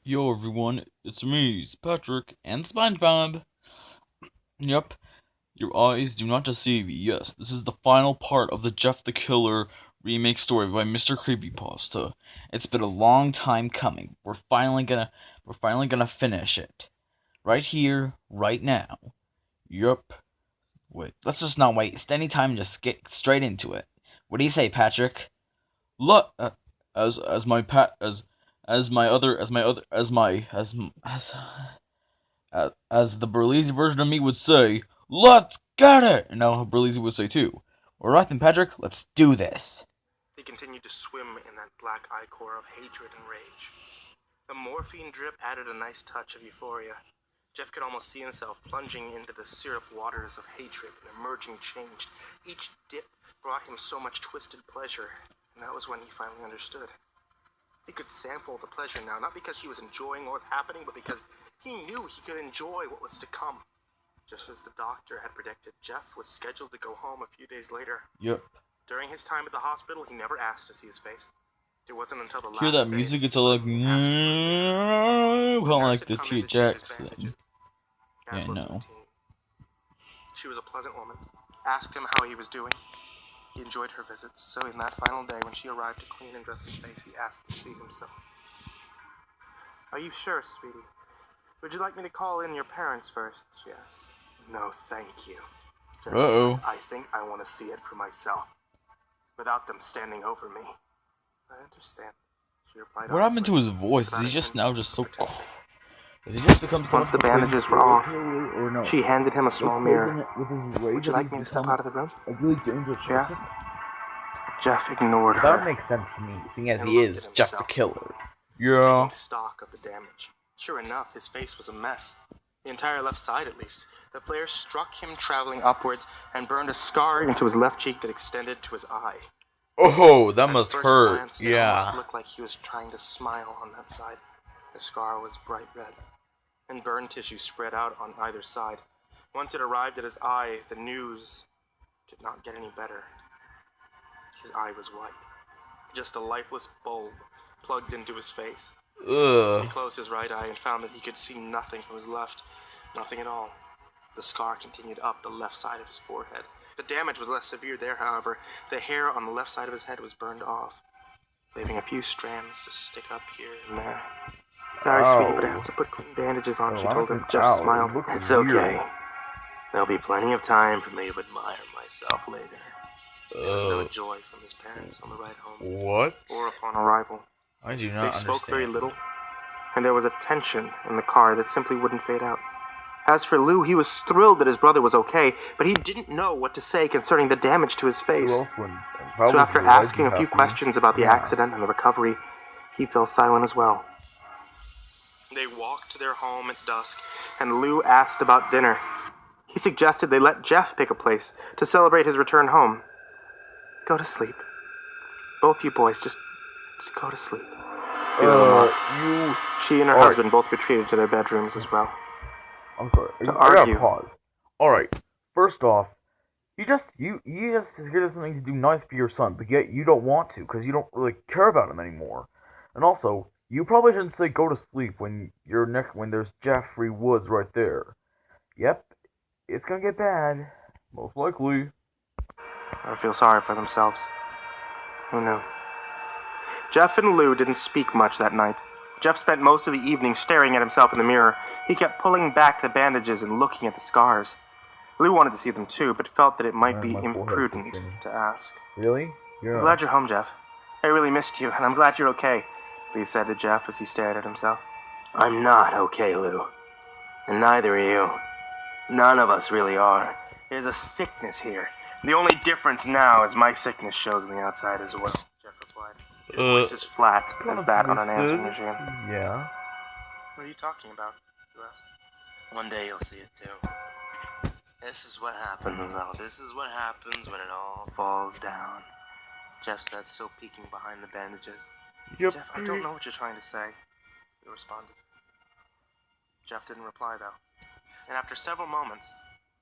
Yo everyone, it's me, it's Patrick, and SpongeBob. Yep, your eyes do not deceive you. Yes, this is the final part of the Jeff the Killer remake story by Mr. Creepypasta. It's been a long time coming. We're finally gonna finish it. Right here, right now. Yup. Wait, let's just not waste any time and just get straight into it. What do you say, Patrick? Look, as my pat as my other as my other as the Berlizzi version of me would say, let's get it! And now Berlizzi would say too. Alright then, Patrick, let's do this. He continued to swim in that black ichor of hatred and rage. The morphine drip added a nice touch of euphoria. Jeff could almost see himself plunging into the syrup waters of hatred and emerging changed. Each dip brought him so much twisted pleasure, and that was when he finally understood. He could sample the pleasure now, not because he was enjoying what was happening, but because he knew he could enjoy what was to come. Just as the doctor had predicted, Jeff was scheduled to go home a few days later. Yep. During his time at the hospital, he never asked to see his face. It wasn't until the last Hear that day music? that It's all like, he asked him. kind of like the THX thing. As Yeah, I was know. routine. She was a pleasant woman. Asked him how he was doing. He enjoyed her visits, so in that final day when she arrived to clean and dress his face, he asked to see himself. Are you sure, sweetie? Would you like me to call in your parents first? She asked. No, thank you. Jeff replied, I think I want to see it for myself, without them standing over me. I understand, she replied. What happened to his voice? Is he just now just so... Has he just become so... Once the bandages were off, or no? she handed him a small mirror. Would you like me to step out of the room? A really dangerous person? Jeff ignored her. That would make sense to me, seeing as he is Jeff the Killer. Yeah. Taking stock of the damage. Sure enough, his face was a mess. The entire left side, at least. The flare struck him traveling upwards and burned a scar into his left cheek that extended to his eye. Oh, that must hurt. Glance, yeah. It almost looked like he was trying to smile on that side. The scar was bright red, and burn tissue spread out on either side. Once it arrived at his eye, the news did not get any better. His eye was white. Just a lifeless bulb plugged into his face. Ugh. He closed his right eye and found that he could see nothing from his left. Nothing at all. The scar continued up the left side of his forehead. The damage was less severe there, however. The hair on the left side of his head was burned off, leaving a few strands to stick up here and there. Sorry, sweetie, but I have to put clean bandages on, she told him. Jeff smiled. It's okay. There'll be plenty of time for me to admire myself later. There was no joy from his parents on the ride home. What? Or upon arrival. I do not They spoke very little, and there was a tension in the car that simply wouldn't fade out. As for Lou, he was thrilled that his brother was okay, but he didn't know what to say concerning the damage to his face. So after asking a few questions about the accident and the recovery, he fell silent as well. They walked to their home at dusk, and Lou asked about dinner. He suggested they let Jeff pick a place to celebrate his return home. Go to sleep. Both you boys, just go to sleep. She and her husband both retreated to their bedrooms as well. I'm sorry. To argue. Pause. Alright. First off, you just here's something to do nice for your son, but yet you don't want to because you don't really care about him anymore. And also, you probably shouldn't say go to sleep when there's Jeffrey Woods right there. Yep, it's gonna get bad, most likely. I feel sorry for themselves. Who knew? Jeff and Lou didn't speak much that night. Jeff spent most of the evening staring at himself in the mirror. He kept pulling back the bandages and looking at the scars. Lou wanted to see them too, but felt that it might be imprudent to ask. Really? I'm glad you're home, Jeff. I really missed you, and I'm glad you're okay, Lou said to Jeff as he stared at himself. I'm not okay, Lou. And neither are you. None of us really are. There's a sickness here. The only difference now is my sickness shows on the outside as well, Jeff replied. His voice is flat as that on an answering machine. Yeah. What are you talking about? You asked. One day you'll see it too. This is what happens, though. This is what happens when it all falls down, Jeff said, still peeking behind the bandages. Yep. Jeff, I don't know what you're trying to say, he responded. Jeff didn't reply, though. And after several moments,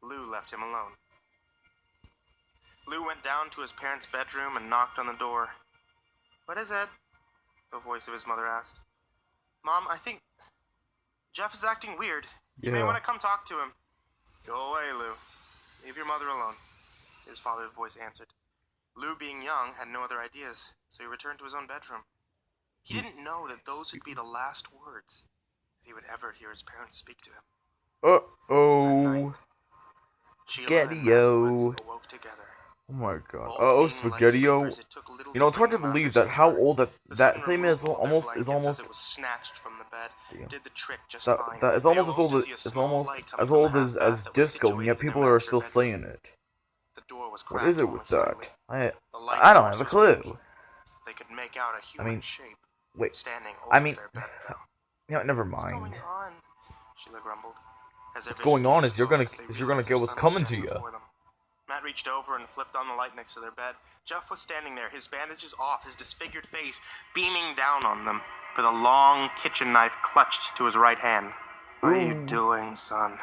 Lou left him alone. Lou went down to his parents' bedroom and knocked on the door. What is it? The voice of his mother asked. Mom, I think Jeff is acting weird. You may want to come talk to him. Go away, Lou. Leave your mother alone, his father's voice answered. Lou, being young, had no other ideas, so he returned to his own bedroom. He didn't know that those would be the last words that he would ever hear his parents speak to him. Uh-oh. Spaghetti-O. Awoke together. Oh my god. Oh, Spaghetti-O. You know, it's hard to believe that how old that same is almost it was snatched from the bed. Did the trick just fine. That is almost as old as disco, and yet people are still saying it. The door was What is it with that? I don't have a clue. They could make out a human shape. Wait. Standing over their bed. No, never What's mind. going on? Sheila grumbled. What's going on is you're gonna get what's coming to you. Matt reached over and flipped on the light next to their bed. Jeff was standing there, his bandages off, his disfigured face beaming down on them, with a long kitchen knife clutched to his right hand. What are you doing, son?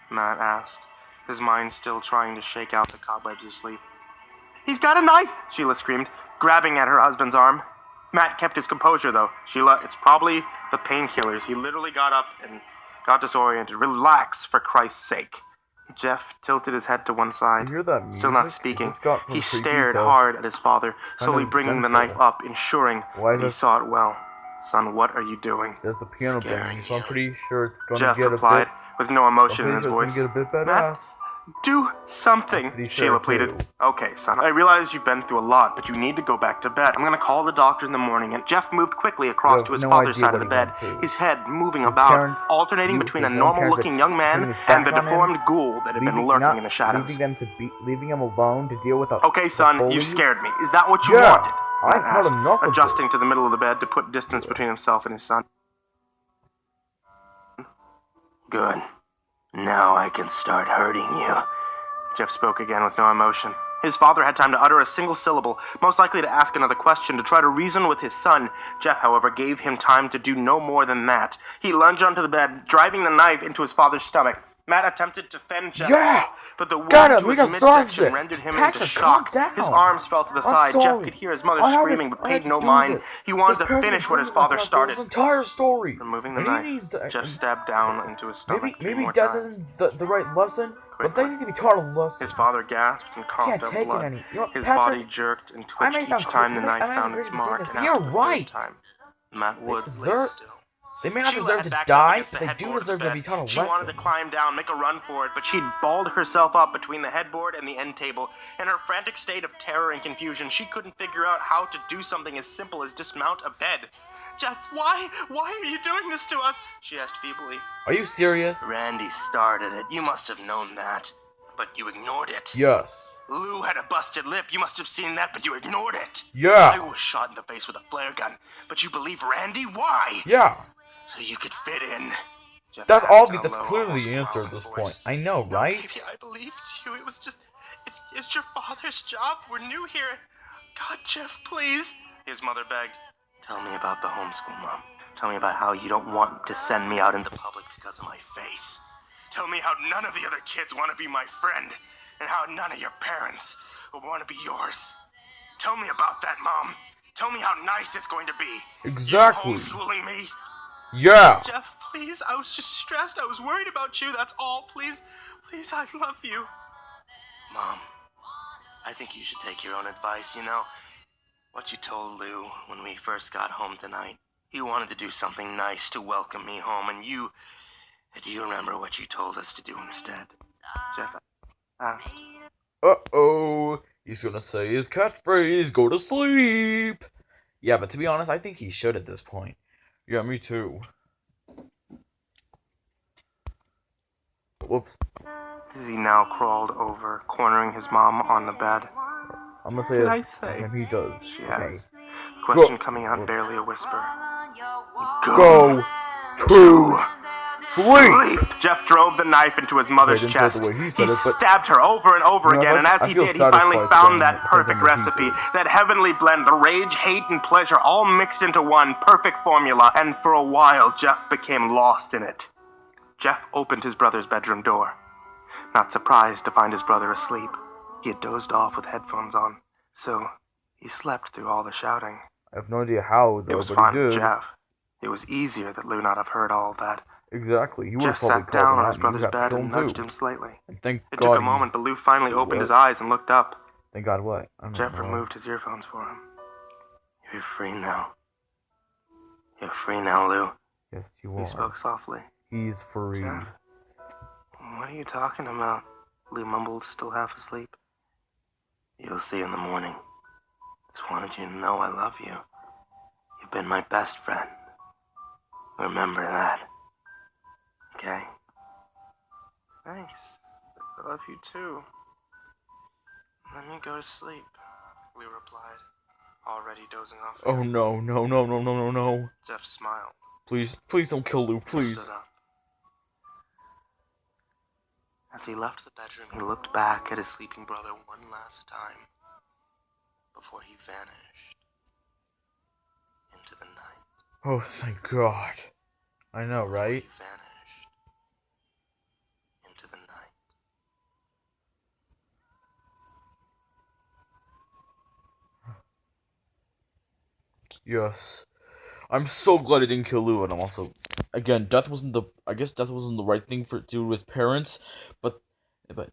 Matt asked, his mind still trying to shake out the cobwebs of sleep. He's got a knife! Sheila screamed, grabbing at her husband's arm. Matt kept his composure, though. Sheila, it's probably the painkillers. He literally got up and got disoriented. Relax, for Christ's sake. Jeff tilted his head to one side, still not speaking. He stared hard at his father, slowly bringing the knife up, ensuring that he saw it well. Son, what are you doing? There's the piano playing, so I'm pretty sure it's gonna Jeff get replied, with no emotion in his voice. Matt, do something, Sheila pleaded. Okay, son, I realize you've been through a lot, but you need to go back to bed. I'm gonna call the doctor in the morning. And Jeff moved quickly across to his father's side of the bed, his head moving about, alternating between a normal-looking young man and the deformed ghoul that had been lurking in the shadows. Leaving him alone to deal with a Okay, son, you scared me. Is that what you wanted? I've had enough of adjusting to the middle of the bed to put distance between himself and his son. Good. Now I can start hurting you. Jeff spoke again with no emotion. His father had time to utter a single syllable, most likely to ask another question, to try to reason with his son. Jeff, however, gave him time to do no more than that. He lunged onto the bed, driving the knife into his father's stomach. Matt attempted to fend Jeff off, but the wound to his midsection rendered him into shock. His arms fell to the side. Jeff could hear his mother screaming, but paid no mind. He wanted to finish what his father started. Entire story. Removing the knife, Jeff stabbed down into his stomach maybe that isn't the right lesson, but they need to be taught a lesson. His father gasped and coughed up blood. His body jerked and twitched each time the knife found its mark, and after the third time, Matt Woods lay still. They may not deserve to die, but they do deserve to be taught a lesson. She wanted to climb down, make a run for it, but she'd balled herself up between the headboard and the end table. In her frantic state of terror and confusion, she couldn't figure out how to do something as simple as dismount a bed. Jeff, why are you doing this to us? She asked feebly. Are you serious? Randy started it. You must have known that. But you ignored it. Yes. Lou had a busted lip. You must have seen that, but you ignored it. Yeah. I was shot in the face with a flare gun, but you believe Randy? Why? Yeah. So you could fit in. That's obvious. That's clearly the answer at this point. I know, right? Baby, I believed you. It was just... It's your father's job. We're new here. God, Jeff, please. His mother begged. Tell me about the homeschool, Mom. Tell me about how you don't want to send me out into public because of my face. Tell me how none of the other kids want to be my friend, and how none of your parents will want to be yours. Tell me about that, Mom. Tell me how nice it's going to be. Exactly. You homeschooling me. Yeah. Jeff, please, I was just stressed. I was worried about you, that's all. Please, I love you. Mom, I think you should take your own advice, you know. What you told Lou when we first got home tonight. You wanted to do something nice to welcome me home, and do you remember what you told us to do instead? Jeff asked. Uh-oh. He's gonna say his catchphrase, go to sleep. Yeah, but to be honest, I think he should at this point. Yeah, me too. Whoops. He now crawled over, cornering his mom on the bed. I'm gonna say Did it. I say? He does. She Okay. asked. Question coming out barely a whisper. Go to sleep. Jeff drove the knife into his mother's chest. He stabbed her over and over again, and as he did, he finally found that perfect recipe, that heavenly blend, the rage, hate, and pleasure all mixed into one perfect formula, and for a while, Jeff became lost in it. Jeff opened his brother's bedroom door, not surprised to find his brother asleep. He had dozed off with headphones on, so he slept through all the shouting. I have no idea how, though, It was but fun, he did. Jeff. It was easier that Lou not have heard all of that. Exactly. He would have Jeff probably sat called down him on out his and you brother's would have bed killed and him nudged too. him slightly. And thank It God took a moment, but Lou finally opened his eyes and looked up. Thank God what? I don't Jeff know. removed his earphones for him. You're free now. You're free now, Lou. Yes, you are. He spoke softly. He's free. Jeff, what are you talking about? Lou mumbled, still half asleep. You'll see in the morning. Just wanted you to know I love you. You've been my best friend. Remember that. Okay? Thanks. I love you too. Let me go to sleep, Lou replied, already dozing off. Oh no, no, no, no, no, no, no. Jeff smiled. Please, please don't kill Lou, please. Stood up. As he left the bedroom, he looked back at his sleeping brother one last time before he vanished into the night. Oh, thank God. I know, right? He vanished into the night. Yes. I'm so glad I didn't kill Lou, and I'm also, again, I guess death wasn't the right thing to do with parents, but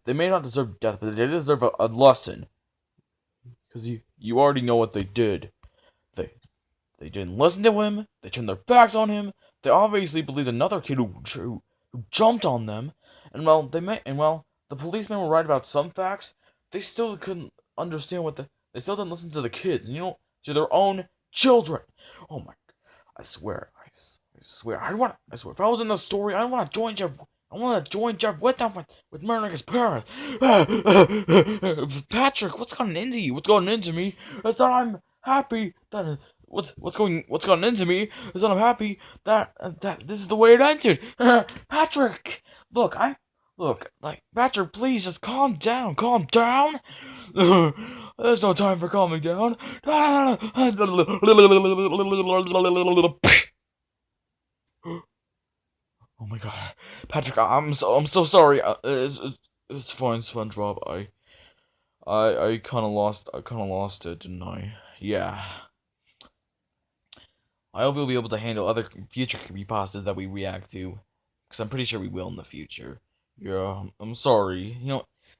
they may not deserve death, but they deserve a lesson. Because you already know what they did. They didn't listen to him, they turned their backs on him, they obviously believed another kid who jumped on them, and while the policemen were right about some facts, they still couldn't understand they still didn't listen to the kids, to their own children. Oh my, I swear, I swear, if I was in the story, I want to join Jeff. I want to join Jeff with them with murdering his parents. Patrick, what's gotten into you? What's gotten into me is that I'm happy that what's gotten into me is that I'm happy that this is the way it ended. Patrick, like Patrick, please just calm down, calm down. There's no time for calming down. Oh my God, Patrick, I'm so sorry. It's fine, SpongeBob. I kind of lost it, didn't I? Yeah. I hope we'll be able to handle other future creepypastas that we react to, because I'm pretty sure we will in the future. Yeah, I'm sorry.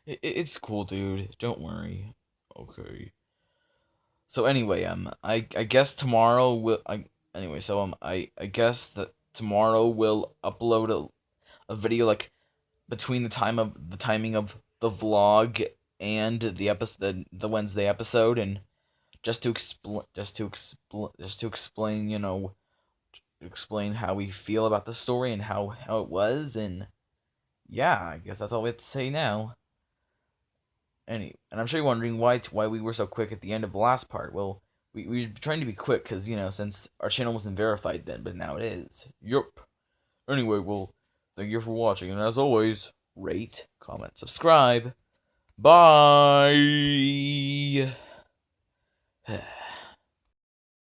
It's cool, dude. Don't worry. Okay. So anyway, I guess tomorrow I guess that tomorrow we'll upload a video like between the timing of the vlog and the Wednesday episode, and just to explain, explain how we feel about the story and how it was, and yeah, I guess that's all we have to say now. And I'm sure you're wondering why we were so quick at the end of the last part. Well, we were trying to be quick because, since our channel wasn't verified then, but now it is. Yup. Anyway, well, thank you for watching, and as always, rate, comment, subscribe. Bye!